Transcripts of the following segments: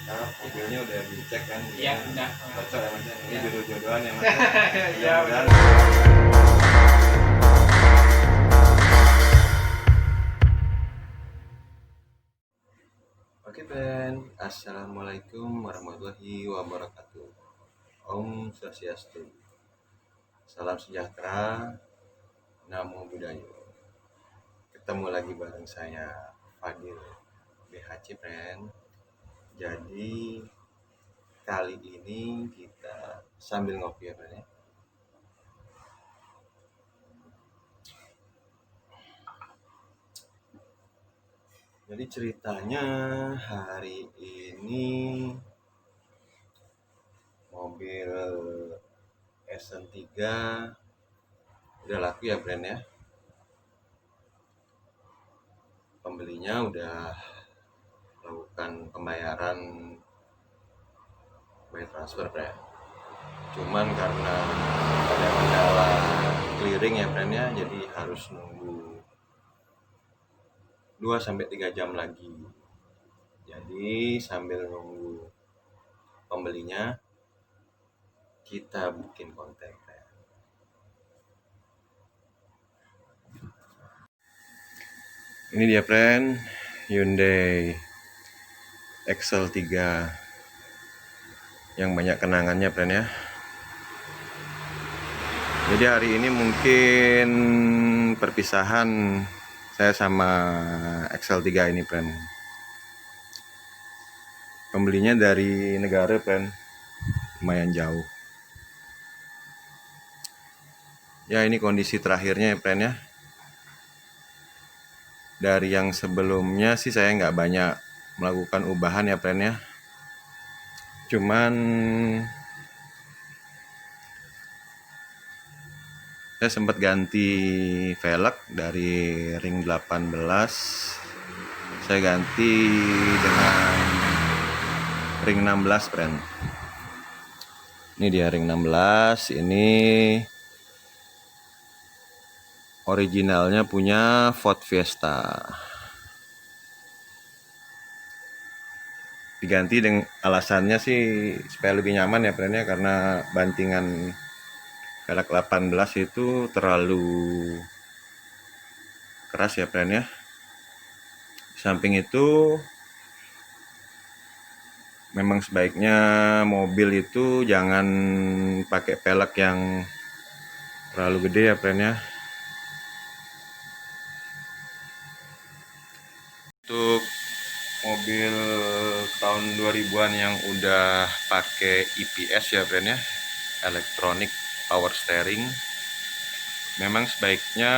Mobilnya udah dicek kan? Iya, udah. Cocok ya Mas? Ini Ya. jodoh-jodohan ya Mas? Iya, benar. Oke friend, Assalamualaikum warahmatullahi wabarakatuh. Om Swastiastu. Salam sejahtera, Namo Buddhaya. Ketemu lagi bareng saya Fadil BHC friend. Jadi kali ini kita sambil ngopi ya friend ya. Jadi ceritanya hari ini mobil S3 udah laku ya brand ya. Pembelinya udah lakukan pembayaran by transfer brand. Cuman karena ada kendala clearing ya brand ya, jadi harus nunggu 2-3 jam lagi. Jadi sambil nunggu pembelinya kita bikin konten. Ini dia friend, Hyundai Excel 3 yang banyak kenangannya friend ya. Jadi hari ini mungkin perpisahan saya sama Excel 3 ini friend. Pembelinya dari negara friend, lumayan jauh. Ya ini kondisi terakhirnya ya friend ya. Dari yang sebelumnya sih saya nggak banyak melakukan ubahan ya friend ya. Cuman saya sempat ganti velg dari ring 18. Saya ganti dengan ring 16 friend. Ini dia ring 16. Ini originalnya punya Ford Fiesta. Diganti dengan alasannya sih supaya lebih nyaman ya friend ya, karena bantingan velg 18 itu terlalu keras ya friend ya. Di samping itu memang sebaiknya mobil itu jangan pakai velg yang terlalu gede ya friend ya. Untuk mobil tahun 2000-an yang udah pakai EPS ya friend ya, Electronic Power Steering, memang sebaiknya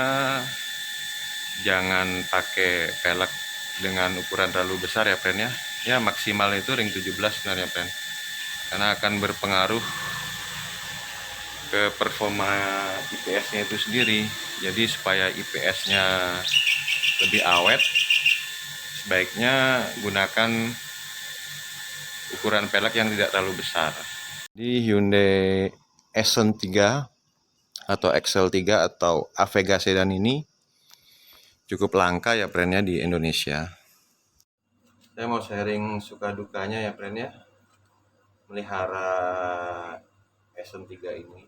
jangan pakai velg dengan ukuran terlalu besar ya friend ya. Ya maksimal itu ring 17 sebenarnya friend, karena akan berpengaruh ke performa IPS-nya itu sendiri. Jadi supaya IPS-nya lebih awet, sebaiknya gunakan ukuran velg yang tidak terlalu besar. Di Hyundai Accent 3 atau XL3 atau Avega sedan ini cukup langka ya friend ya di Indonesia. Saya mau sharing suka dukanya ya friend ya, melihara Accent 3 ini.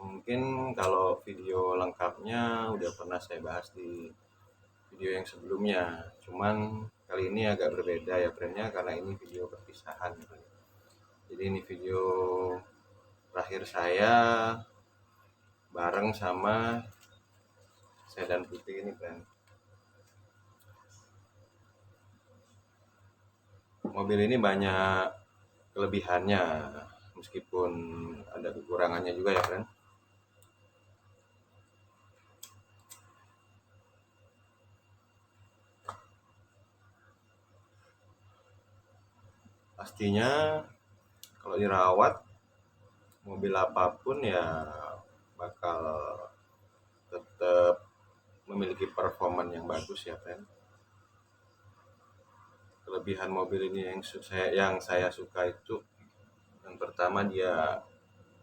Mungkin kalau video lengkapnya udah pernah saya bahas di video yang sebelumnya, cuman kali ini agak berbeda ya friend ya, karena ini video perpisahan. Jadi ini video terakhir saya bareng sama sedan putih ini friend. Mobil ini banyak kelebihannya, meskipun ada kekurangannya juga ya friend. Pastinya kalau dirawat, mobil apapun ya bakal tetap memiliki performa yang bagus ya friend. Kelebihan mobil ini yang saya suka itu, yang pertama dia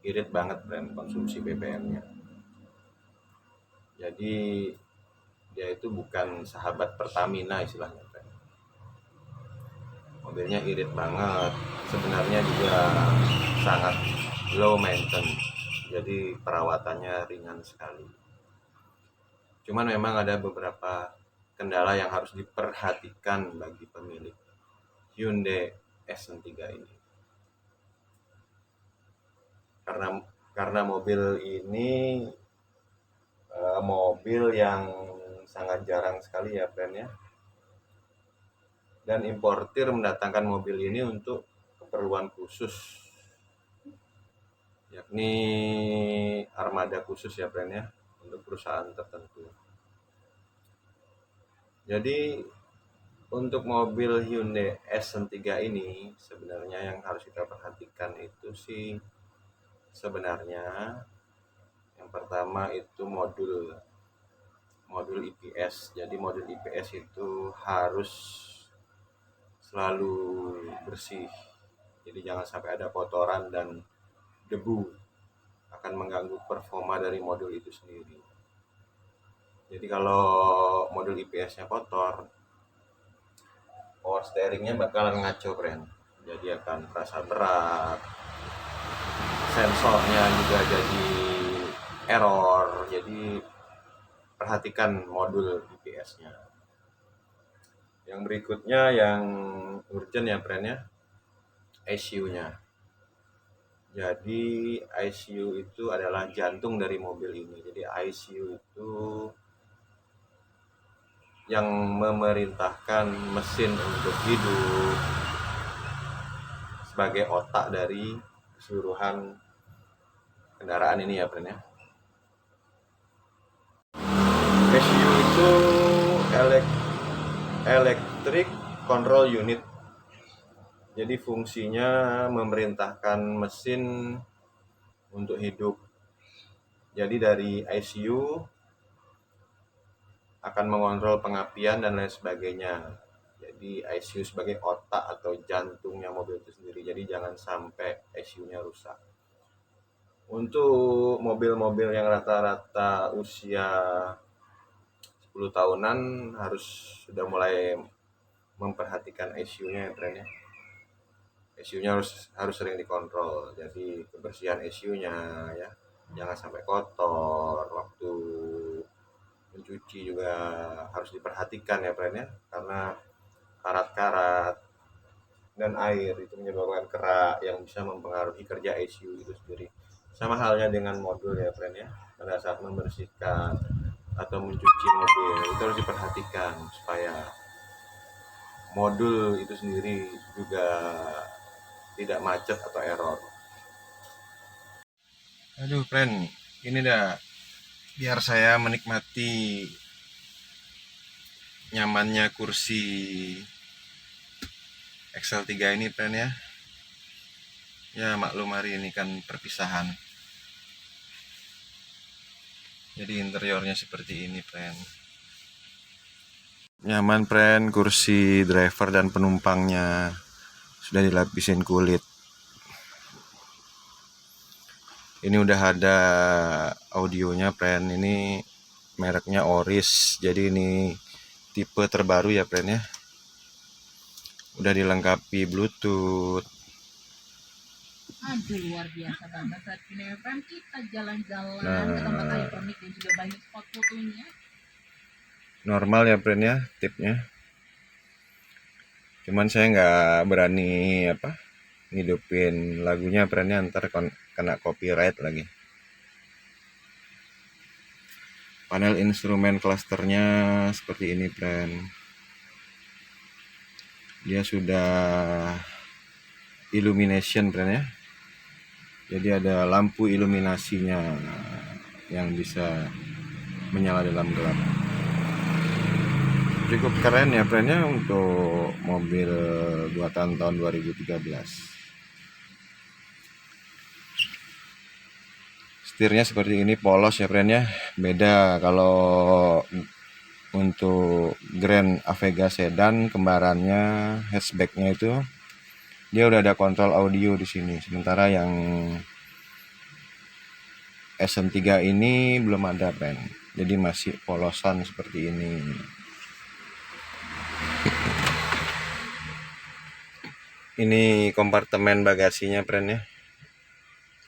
irit banget friend konsumsi BBM-nya. Jadi dia itu bukan sahabat Pertamina istilahnya friend. mobilnya irit banget, sebenarnya juga sangat low maintenance, jadi perawatannya ringan sekali. Cuman memang ada beberapa kendala yang harus diperhatikan bagi pemilik Hyundai Accent 3 ini. Karena mobil ini mobil yang sangat jarang sekali ya brandnya, dan importir mendatangkan mobil ini untuk keperluan khusus, yakni armada khusus ya brandnya, untuk perusahaan tertentu. Jadi untuk mobil Hyundai Accent 3 ini sebenarnya yang harus kita perhatikan itu sih sebenarnya yang pertama itu modul IPS. Jadi modul IPS itu harus selalu bersih. Jadi jangan sampai ada kotoran dan debu, akan mengganggu performa dari modul itu sendiri. Jadi kalau modul IPS-nya kotor, power steeringnya bakalan ngaco friend. Jadi akan terasa berat, sensornya juga jadi error. Jadi perhatikan modul IPS-nya. Yang berikutnya yang urgent ya brandnya, ECU-nya. Jadi ECU itu adalah jantung dari mobil ini. Jadi ECU itu yang memerintahkan mesin untuk hidup, sebagai otak dari keseluruhan kendaraan ini ya brand ya. ECU itu Electric Control Unit. Jadi fungsinya memerintahkan mesin untuk hidup. Jadi dari ECU akan mengontrol pengapian dan lain sebagainya. Jadi ECU sebagai otak atau jantungnya mobil itu sendiri. Jadi jangan sampai ECU-nya rusak. Untuk mobil-mobil yang rata-rata usia 10 tahunan harus sudah mulai memperhatikan ECU-nya ya brand ya. ECU-nya harus sering dikontrol. Jadi kebersihan ECU-nya ya, jangan sampai kotor. Waktu mencuci juga harus diperhatikan ya brand ya, karena karat-karat dan air itu menyebabkan kerak yang bisa mempengaruhi kerja ECU itu sendiri. Sama halnya dengan modul ya brand ya, pada saat membersihkan atau mencuci mobil itu harus diperhatikan supaya modul itu sendiri juga tidak macet atau error. Aduh friend, ini dah biar saya menikmati nyamannya kursi XL3 ini friend ya. Ya maklum hari ini kan perpisahan. Jadi interiornya seperti ini friend. Nyaman friend, kursi driver dan penumpangnya sudah dilapisin kulit. Ini udah ada audionya friend. Ini mereknya Oris. Jadi ini tipe terbaru ya friend ya. Udah dilengkapi Bluetooth. Aduh luar biasa banget saat ini FM kita jalan-jalan ke tempat ikonik dan juga banyak spot fotonya. Normal ya friend ya tipnya. Cuman saya nggak berani ngidupin lagunya friend ya, ntar kena copyright lagi. Panel instrumen klasternya seperti ini friend. Dia sudah illumination friend ya. Jadi ada lampu iluminasinya yang bisa menyala dalam gelap. Cukup keren ya friend ya untuk mobil buatan tahun 2013. Setirnya seperti ini, polos ya friend ya. Beda kalau untuk Grand Avega Sedan kembarannya, hatchbacknya itu dia udah ada kontrol audio di sini. Sementara yang Accent 3 ini belum ada friend. Jadi masih polosan seperti ini. Ini kompartemen bagasinya, friend ya.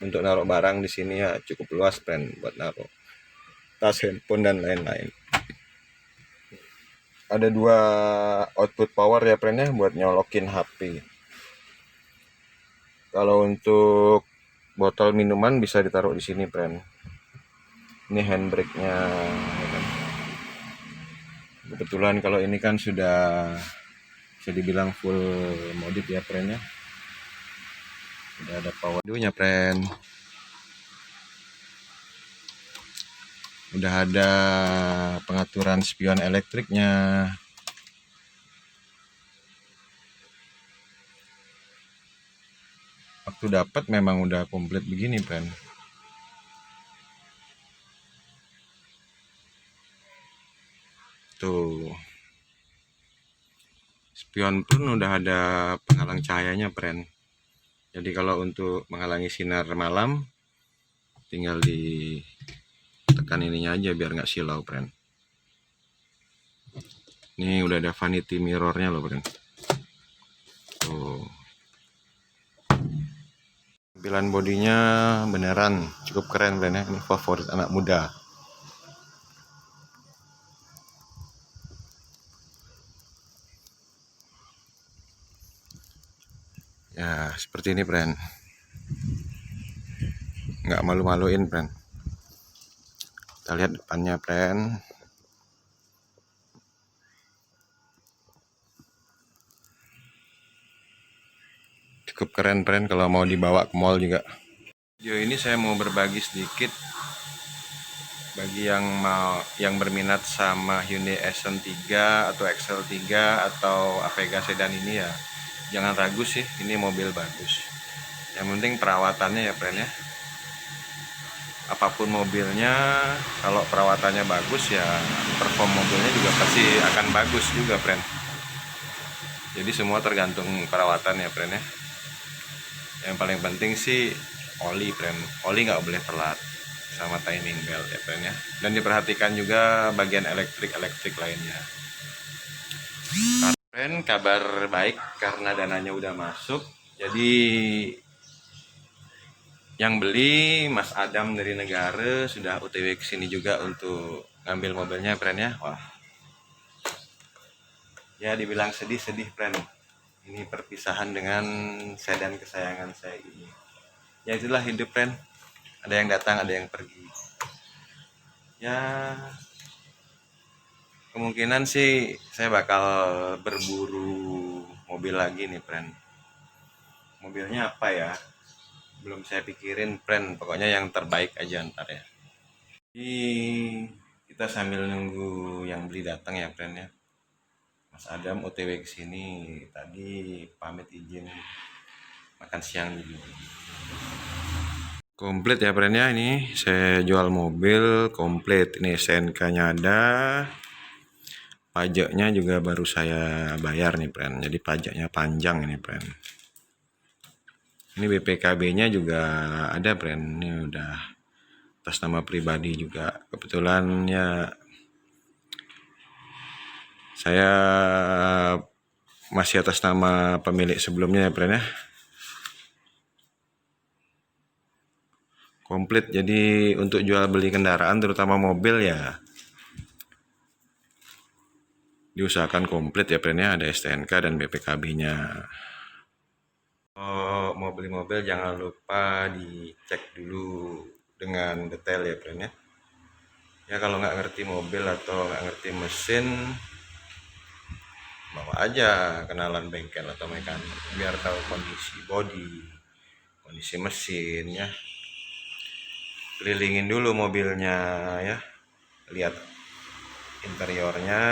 Untuk naruh barang di sini ya cukup luas, friend, buat naruh tas, handphone dan lain-lain. Ada 2 output power ya, friend ya, buat nyolokin HP. Kalau untuk botol minuman bisa ditaruh di sini, friend. Ini handbrake-nya, ya kan. Kebetulan kalau ini kan sudah bisa dibilang full modif ya, friend ya. Udah ada power nya, friend. Udah ada pengaturan spion elektriknya. Waktu dapat memang udah komplit begini, friend. Tuh. Spion pun udah ada penghalang cahayanya, friend. Jadi kalau untuk menghalangi sinar malam, tinggal ditekan ininya aja biar nggak silau, friend. Ini udah ada vanity mirrornya loh, friend. Tuh. Tampilan bodinya beneran cukup keren, friend ya. Ini favorit anak muda. Ya, seperti ini, friend. Nggak malu-maluin, friend. Kita lihat depannya, friend. Cukup keren, friend, kalau mau dibawa ke mall juga. Video ini saya mau berbagi sedikit bagi yang berminat sama Hyundai Accent 3 atau XL3 atau Avega sedan ini ya. Jangan ragu sih, ini mobil bagus. Yang penting perawatannya ya, friend ya. Apapun mobilnya, kalau perawatannya bagus ya perform mobilnya juga pasti akan bagus juga, friend. Jadi semua tergantung perawatan ya, friend ya. Yang paling penting sih oli, friend. Oli nggak boleh telat, sama timing belt ya, friend ya. Dan diperhatikan juga bagian elektrik lainnya. Friend, kabar baik karena dananya udah masuk. Jadi yang beli Mas Adam dari Negara sudah OTW ke sini juga untuk ngambil mobilnya, friend ya. Wah. Ya dibilang sedih-sedih, friend. Ini perpisahan dengan sedan kesayangan saya ini. Ya itulah hidup, friend. Ada yang datang, ada yang pergi. Ya kemungkinan sih saya bakal berburu mobil lagi nih, friend. Mobilnya apa ya? Belum saya pikirin, friend. Pokoknya yang terbaik aja ntar ya. Jadi kita sambil nunggu yang beli datang ya, friend ya. Mas Adam OTW ke sini. Tadi pamit izin makan siang dulu. Komplit ya, friend ya. Ini saya jual mobil komplit. Ini SNK-nya ada. Pajaknya juga baru saya bayar nih, friend. Jadi pajaknya panjang ini, friend. Ini BPKB-nya juga ada, friend. Ini udah atas nama pribadi juga. Kebetulan ya saya masih atas nama pemilik sebelumnya ya, friend ya. Komplit. Jadi untuk jual beli kendaraan terutama mobil ya diusahakan komplit ya, friend ya. Ada STNK dan BPKB-nya. Mau beli mobil jangan lupa dicek dulu dengan detail ya, friend ya. Ya kalau nggak ngerti mobil atau nggak ngerti mesin, bawa aja kenalan bengkel atau mekanik biar tahu kondisi bodi, kondisi mesin ya. Kelilingin dulu mobilnya ya, lihat interiornya,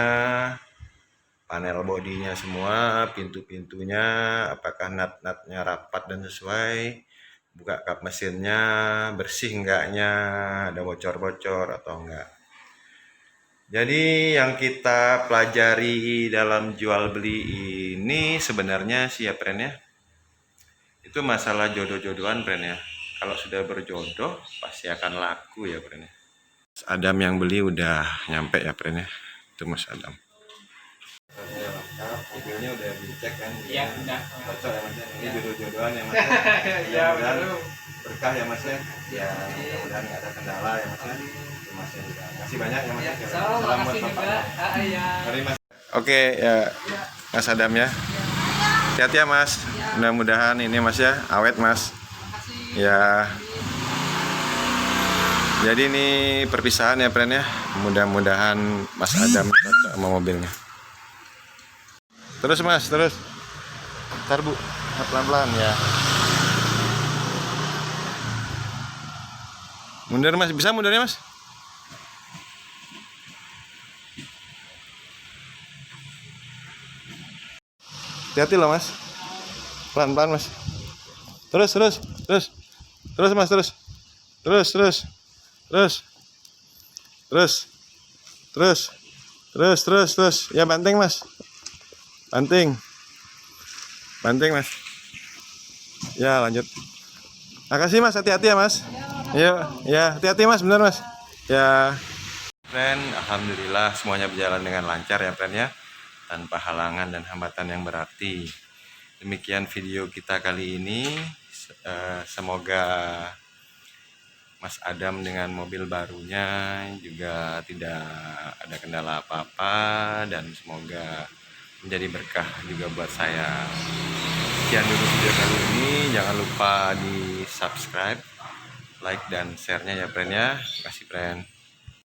panel bodinya semua, pintu-pintunya apakah nut-nutnya rapat dan sesuai, buka kap mesinnya bersih enggaknya, ada bocor-bocor atau enggak. Jadi yang kita pelajari dalam jual beli ini sebenarnya sih ya, friend ya, itu masalah jodoh-jodohan, friend ya. Kalau sudah berjodoh pasti akan laku ya, friend ya. Mas Adam yang beli udah nyampe ya, friend ya. Itu Mas Adam. Rasanya lengkap, mobilnya udah dicek kan? Iya, udah. Cocok ya Mas ya? Ini Iya. jodoh-jodohan ya Mas ya? Iya, Mudah-mudahan betul. berkah ya Mas ya? Ya, mudah-mudahan nggak ada kendala ya Mas ya? Mas ya juga. Makasih banyak ya Mas ya? So, Salam buat makasih Bapak. juga. Iya. Mari Mas. Oke ya Mas Adam ya. Hati-hati ya Mas. Mudah-mudahan ini Mas ya awet Mas. Ya. Jadi ini perpisahan ya friend ya. Mudah-mudahan Mas Adam cocok sama mobilnya. Terus Mas, terus. Ntar Bu, pelan-pelan ya. Mundur Mas, bisa mundurnya Mas? Hati-hati loh Mas. Pelan-pelan Mas. Terus, terus, terus. Terus Mas, terus. Terus, terus. Terus. Terus. Terus. Terus, terus, terus. Ya banting Mas. Banting. Banting Mas. Ya lanjut. Makasih Mas, hati-hati ya Mas. Yuk, ya hati-hati Mas, benar Mas. Ya. Friend, alhamdulillah semuanya berjalan dengan lancar ya friend ya. Tanpa halangan dan hambatan yang berarti. Demikian video kita kali ini. Semoga Mas Adam dengan mobil barunya juga tidak ada kendala apa-apa dan semoga menjadi berkah juga buat saya. Sekian dulu video kali ini, jangan lupa di subscribe, like dan share-nya ya friend ya. Terima kasih friend.